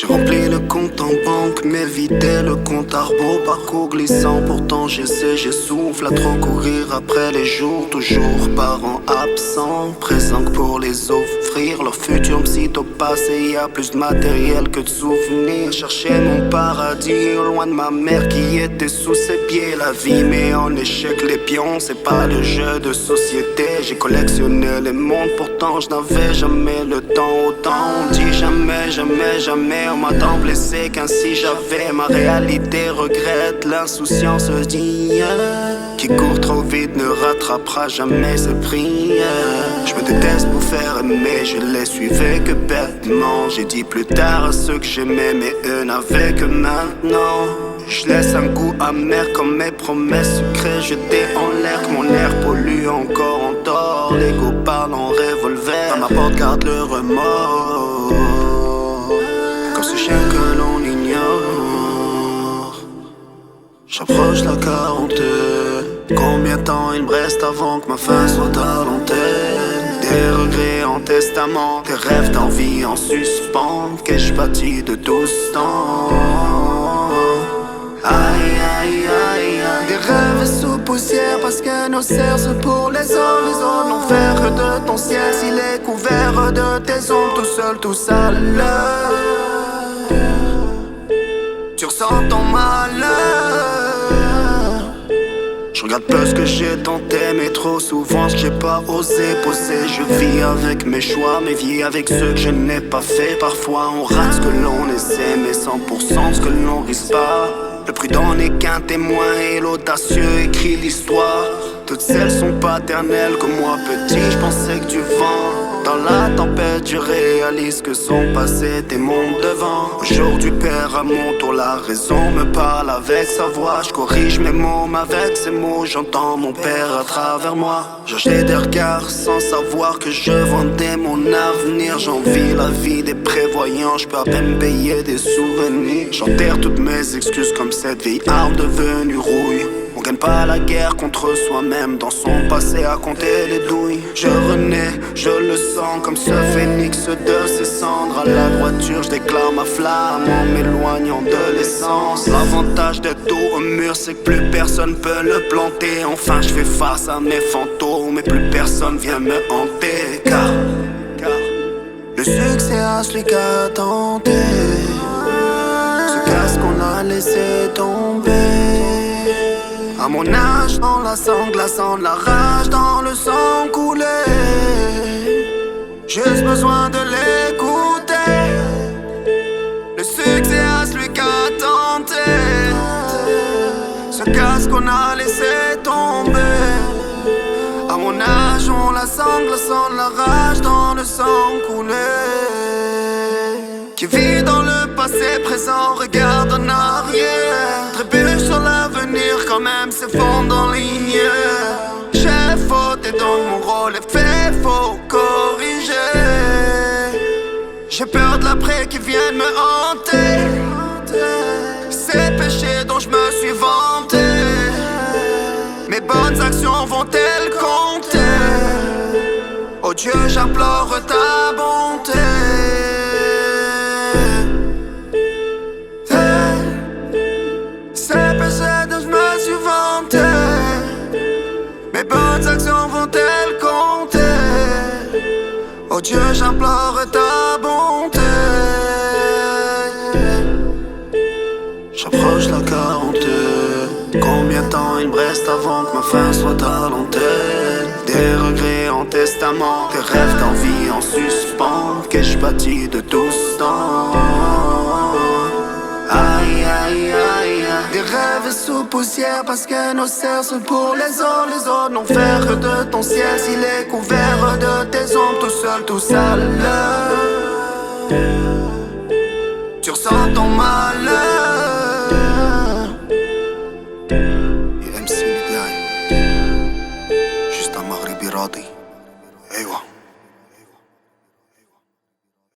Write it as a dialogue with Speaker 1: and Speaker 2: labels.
Speaker 1: J'ai rempli le compte en banque, mais vidé le compte à rebours. Parcours glissant, pourtant j'essaie, j'essouffle à trop courir après les jours. Toujours parents absents, présents que pour les offrir. Leur futur me cite au passé, y a plus de matériel que de souvenirs. Chercher mon paradis, loin de ma mère qui était sous ses pieds. La vie met en échec les pions, c'est pas le jeu de société. J'ai collectionné les mondes, pourtant je n'avais jamais le temps. Autant on dit jamais, jamais, jamais. On m'a tant blessé qu'ainsi j'avais ma réalité. Regrette l'insouciance d'hier qui court trop vite ne rattrapera jamais ses prières. Je me déteste pour faire aimer, je les suivais que bêtement. J'ai dit plus tard à ceux que j'aimais, mais eux n'avaient que maintenant. Je laisse un goût amer comme mes promesses secrètes jetées en l'air. Que mon air pollue encore en tort. L'ego parle en revolver, à ma porte garde le remords. Comme ce chien que l'on ignore. J'approche la quarantaine. Combien de temps il me reste avant que ma fin soit à l'antenne? Des regrets en testament, des rêves d'envie en suspens. Qu'ai-je bâti de tout ce temps? Aïe aïe aïe aïe. Des rêves sous poussière parce que nos cerfs sont pour les autres. Les autres n'ont fait que de ton ciel s'il est couvert de tes ombres. Tout seul, tout sale. Tu ressens ton malheur. Je regarde peu ce que j'ai tenté, mais trop souvent ce que j'ai pas osé poser. Je vis avec mes choix, mais vis avec ceux que je n'ai pas fait. Parfois on rate ce que l'on essaie, mais 100% ce que l'on risque pas. Le prudent n'est qu'un témoin et l'audacieux écrit l'histoire. Toutes celles sont paternelles, comme moi petit, je pensais que du vent. Dans la tempête, je réalise que son passé des mondes devant. Aujourd'hui, père à mon tour, la raison me parle avec sa voix. Je corrige mes mots, mais avec ces mots, j'entends mon père à travers moi. J'ai des regards sans savoir que je vendais mon avenir. J'envie la vie des prévoyants, je peux à peine payer des souvenirs. J'enterre toutes mes excuses comme cette vieille arme devenue rouille. On gagne pas la guerre contre soi-même, dans son passé à compter les douilles. Je renais, je le sens comme ce phénix de ses cendres. À la droiture, je déclare ma flamme en m'éloignant de l'essence. L'avantage d'être dos au mur, c'est que plus personne peut le planter. Enfin, je fais face à mes fantômes et plus personne vient me hanter. Car le succès a celui qui a tenté. Ce casque qu'on a laissé tomber. À mon âge, dans la sang glaçant de la rage, dans le sang coulé. Juste besoin de l'écouter. Le succès à celui qui a tenté. Ce casque qu'on a laissé tomber. À mon âge, on la sang glaçant de la rage, dans le sang coulé. Qui vit dans le passé, présent, regarde en arrière. Trébuche sur l'avenir, quand même s'effondre en ligne. J'ai fauté donc mon rôle est fait, faut corriger. J'ai peur de l'après qui vient de me hanter. Ces péchés dont je me suis vanté. Mes bonnes actions vont-elles compter? Oh Dieu, j'implore ta bonté. Mes bonnes actions vont-elles compter? Oh Dieu, j'implore ta bonté. J'approche la quarantaine. Combien de temps il me reste avant que ma fin soit à l'antenne? Des regrets en testament, des rêves d'envie en suspens. Qu'ai-je bâti de tout ce temps? Aïe aïe aïe. Des rêves sous poussière parce que nos cerfs sont pour les autres. Les autres n'ont fait que de ton ciel s'il est couvert de tes ombres. Tout seul, tout sale. Tu ressens ton malheur.